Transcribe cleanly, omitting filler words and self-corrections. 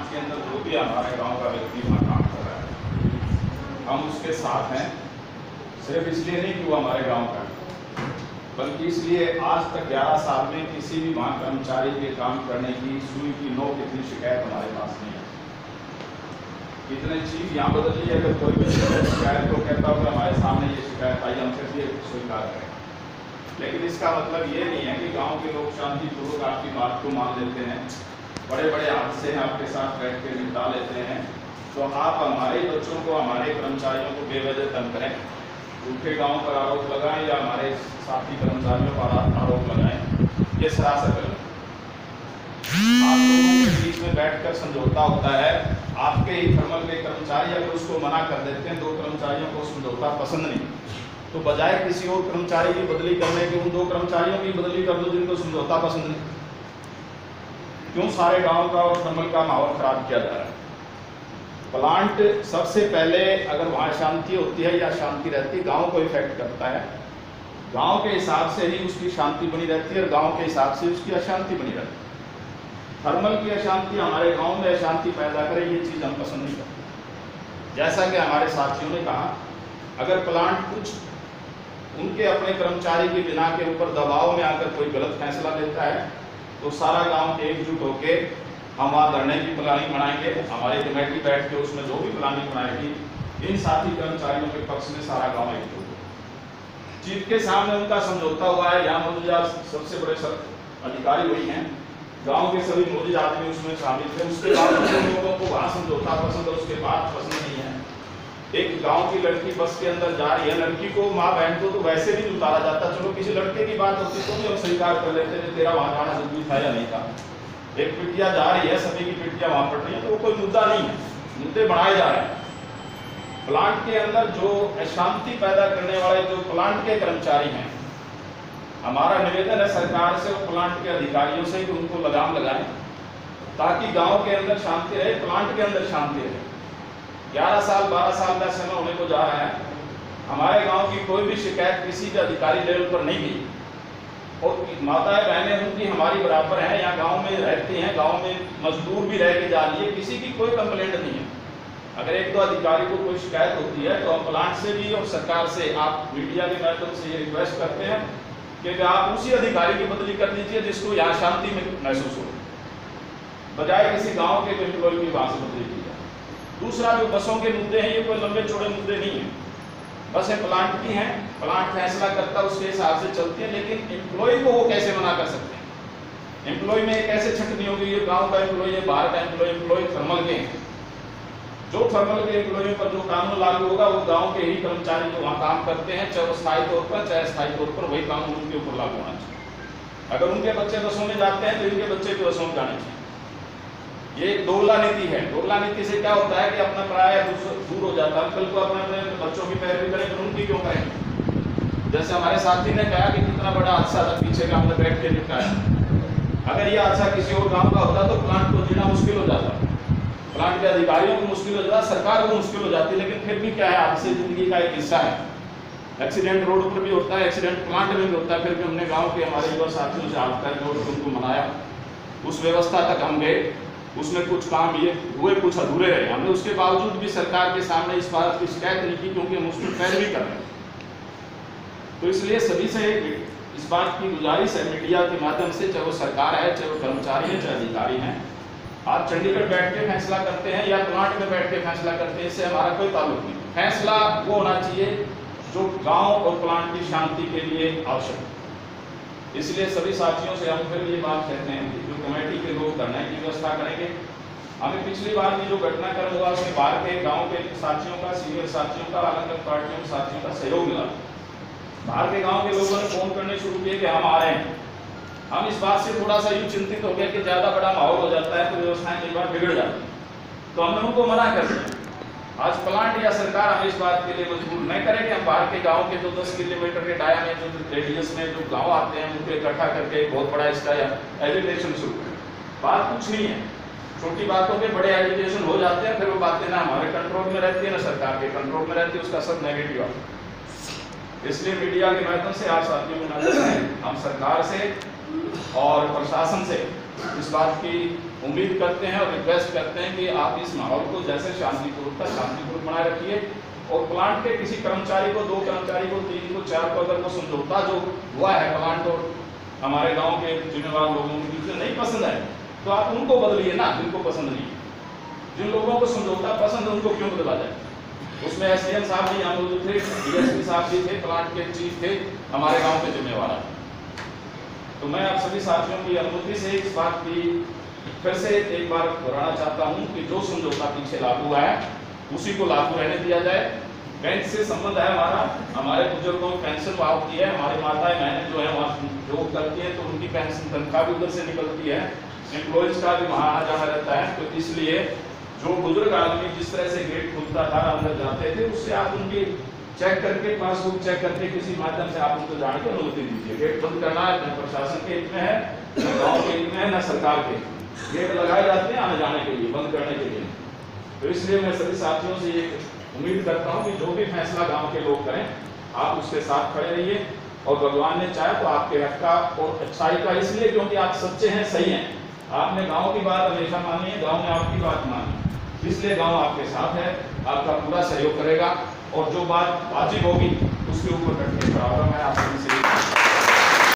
Plant के अंदर जो भी हमारे गांव का व्यक्ति वहाँ काम कर रहा है, हम उसके साथ हैं। सिर्फ इसलिए नहीं कि वो हमारे गांव का है, बल्कि इसलिए आज तक 11 साल में किसी भी वहाँ कर्मचारी के काम करने की सुई की नोक इतनी शिकायत हमारे पास नहीं है। इतने चीज यहाँ बदल ली, अगर कोई भी शिकायत तो कहता होगा हमारे सामने ये शिकायत आई, हम फिर ये स्वीकार करें। लेकिन इसका मतलब ये नहीं है कि गांव के लोग शांतिपूर्वक आपकी बात को मान लेते हैं, बड़े बड़े हादसे आपके साथ बैठ के निपटा लेते हैं। तो आप हमारे बच्चों को, हमारे कर्मचारियों को बेवजह तंग करें, उनके गाँव पर आरोप लगाएं या हमारे साथी कर्मचारियों पर आरोप लगाएं, ये सरासर गलत। आप लोगों के बीच में बैठकर समझौता होता है, आपके ही थर्मल के कर्मचारी अगर उसको मना कर देते हैं, 2 कर्मचारियों को समझौता पसंद नहीं, तो बजाय किसी और कर्मचारी की बदली करने के उन 2 कर्मचारियों की बदली कर दो जिनको समझौता पसंद नहीं। क्यों सारे गांव का और थर्मल का माहौल खराब किया जा रहा है? प्लांट सबसे पहले अगर वहाँ शांति होती है या शांति रहती, गाँव को इफेक्ट करता है। गाँव के हिसाब से ही उसकी शांति बनी रहती है और गाँव के हिसाब से उसकी अशांति बनी रहती है। थर्मल की अशांति हमारे गांव में अशांति पैदा करे, ये चीज़ हम पसंद नहीं करते। जैसा कि हमारे साथियों ने कहा, अगर प्लांट कुछ उनके अपने कर्मचारी के बिना के ऊपर दबाव में आकर कोई गलत फैसला लेता है, तो सारा गांव एकजुट होकर हम वहाँ धरने की प्लानिंग बनाएंगे। हमारी कमेटी बैठ के उसमें जो भी प्लानिंग बनाएगी, इन साथी कर्मचारियों के पक्ष में सारा गाँव एकजुट होगा। चीफ के सामने उनका समझौता हुआ है, यहाँ मौजूदा सबसे बड़े अधिकारी वही हैं, गांव के सभी मौजूद आदमी उसमें शामिल थे। उसके बाद लोगों को वहाँ समझौता पसंद है, उसके बाद पसंद नहीं है। एक गांव की लड़की बस के अंदर जा रही है, लड़की को माँ बहन को तो वैसे भी उतारा जाता, चलो किसी लड़के की बात होती तो भी हम स्वीकार कर लेते थे, तेरा वहाँ जाना जरूरी था या नहीं था। एक पिटिया जा रही है, सभी की पिटिया वहाँ पड़ रही है, तो वो कोई मुद्दा नहीं है, मुद्दे बढ़ाए जा रहे हैं। प्लांट के अंदर जो अशांति पैदा करने वाले जो प्लांट के कर्मचारी हैं, हमारा निवेदन है सरकार से और प्लांट के अधिकारियों से कि उनको लगाम लगाएं, ताकि गांव के अंदर शांति रहे, प्लांट के अंदर शांति रहे। 11 साल 12 साल का समय होने को जा रहा है, हमारे गांव की कोई भी शिकायत किसी भी अधिकारी लेवल पर नहीं गई। और माताएं बहनें उनकी हमारी बराबर हैं, यहाँ गाँव में रहती हैं, गाँव में मजदूर भी रह के जा रही है, किसी की कोई कंप्लेंट नहीं है। अगर 1-2 अधिकारी को कोई शिकायत होती है तो हम प्लांट से भी और सरकार से, आप मीडिया के माध्यम से ये रिक्वेस्ट करते हैं कि आप उसी अधिकारी की बदली कर दीजिए जिसको यहाँ शांति में महसूस हो, बजाय किसी गांव के एम्प्लॉय की वहां से बदली की जाए। दूसरा, जो बसों के मुद्दे हैं, ये कोई लंबे चौड़े मुद्दे नहीं है, बसें प्लांट की हैं, प्लांट फैसला करता उसके हिसाब से चलती है। लेकिन एम्प्लॉय को वो कैसे मना कर सकते हैं? एम्प्लॉय में कैसे छटनी होगी? ये गाँव का एम्प्लॉय है, बाहर का एम्प्लॉय थर्मल के हैं। जो थर्मल के एम्प्लॉयों पर जो कानून लागू होगा, वो गांव के ही कर्मचारी जो वहाँ काम करते हैं, चाहे स्थायी तौर पर चाहे स्थायी तौर पर, वही कानून उनके ऊपर लागू होना चाहिए। अगर उनके बच्चे बसों में जाते हैं तो इनके बच्चे भी बसों में जाने चाहिए। ये एक दोगला नीति है। दोगला नीति से क्या होता है कि अपना पराया दूर हो जाता है। कल को अपने बच्चों की पैरवी करें तो उनकी क्यों करें? जैसे हमारे साथी ने कहा कि कितना बड़ा हादसा था पीछे का, हमने बैठ के निपटाया। अगर ये हादसा किसी और गाँव का होता तो प्लांट को जीना मुश्किल हो जाता, प्लांट के अधिकारियों को मुश्किल हो जाता, सरकार को मुश्किल हो जाती। लेकिन फिर भी क्या है, हादसे जिंदगी का एक हिस्सा है। एक्सीडेंट रोड पर भी होता है, एक्सीडेंट प्लांट में भी होता है। फिर भी हमने गांव के हमारे युवा साथियों से हाथ पैर जोड़ के उनको मनाया, उस व्यवस्था तक हम गए, उसमें कुछ काम ये हुए, कुछ अधूरे रहे। हमने उसके बावजूद भी सरकार के सामने इस बात की शिकायत नहीं की, क्योंकि हम उसमें पैरवी कर रहे हैं। तो इसलिए सभी से इस बात की गुजारिश है मीडिया के माध्यम से, चाहे वो सरकार है, चाहे वो कर्मचारी है, चाहे अधिकारी हैं, आप चंडीगढ़ बैठ के फैसला करते हैं या प्लांट में बैठ के फैसला करते हैं, इससे हमारा कोई ताल्लुक नहीं। फैसला वो होना चाहिए जो गांव और प्लांट की शांति के लिए आवश्यक है। इसलिए सभी साथियों से हम फिर ये बात कहते हैं कि जो कमेटी के लोग धरने की व्यवस्था करेंगे, हमें पिछली बार की जो घटनाक्रम हुआ उसमें बाहर के गाँव के साथियों का, सीनियर साथियों का, अलग अलग पार्टियों के साथियों का सहयोग मिला। बाहर के गाँव के लोगों ने फोन करने शुरू किए कि हम आ रहे हैं। हम इस बात से थोड़ा सा यूँ चिंतित हो गए कि ज़्यादा बड़ा माहौल हो जाता है तो व्यवस्थाएं कई बार बिगड़ जाती हैं, तो हमने उनको मना कर दिया। आज प्लांट या सरकार हमें इस बात के लिए मजबूर नहीं करे कि हम बाहर के गांव के जो 10 किलोमीटर के डाया में जो रेडियस में जो गांव आते हैं उनको इकट्ठा करके एक बहुत बड़ा इसका एजुकेशन शुरू करें। बात कुछ नहीं है, छोटी बातों पे बड़े एजुकेशन हो जाते हैं, फिर वो बातें ना हमारे कंट्रोल में रहती है ना सरकार के कंट्रोल में रहती है, उसका सब नेगेटिव आता है। इसलिए मीडिया के माध्यम से आप साथियों को नजर है, हम सरकार से और प्रशासन से इस बात की उम्मीद करते हैं और रिक्वेस्ट करते हैं कि आप इस माहौल को जैसे शांतिपूर्वक बनाए रखिए और प्लांट के किसी कर्मचारी को, 2 कर्मचारी को, 3 को, 4 को अगर वो समझौता जो हुआ है प्लांट और हमारे गांव के जिम्मेवार लोगों के बीच में नहीं पसंद है तो आप उनको बदलिए ना, जिनको पसंद नहीं। जिन लोगों को समझौता पसंद है उनको क्यों बदला जाए? उसमें एसडीएम साहब भी मौजूद थे, डीएसपी साहब भी थे, प्लांट के चीफ थे, हमारे गांव के जिम्मेवार। तो मैं आप सभी साथियों की अनुमति से इस बात की फिर से एक बार दोहराना चाहता हूं कि जो समझौता पीछे लागू हुआ है उसी को लागू रहने दिया जाए। बैंक से संबंध है हमारा, हमारे बुजुर्गों की पेंशन वहाँ होती है, हमारी माताएं बहनें जो है वहाँ जॉब करती है तो उनकी पेंशन तनख्वाह भी उधर से निकलती है, एम्प्लॉयज का भी वहाँ आना जाना रहता है। तो इसलिए जो बुजुर्ग आदमी जिस तरह से गेट खुलता था अंदर जाते थे उससे आप उनकी चेक करके, पासबुक चेक करके किसी माध्यम से आप उनको जाने की अनुमति दीजिए। गेट बंद करना न प्रशासन के हित में है, न गाँव के हित में है, न सरकार के। गेट लगाए जाते हैं आने जाने के लिए, बंद करने के लिए। तो इसलिए मैं सभी साथियों से ये उम्मीद करता हूँ कि जो भी फैसला गांव के लोग करें आप उसके साथ खड़े रहिए और भगवान ने चाहे तो आपके हक का और अच्छाई का, इसलिए क्योंकि आप सच्चे हैं, सही हैं। आपने गांव की बात हमेशा मानी है, गांव ने आपकी बात मानी, इसलिए गांव आपके साथ है, आपका पूरा सहयोग करेगा और जो बात वाजिब होगी उसके ऊपर डट के खड़ा होगा। मैं आप सभी से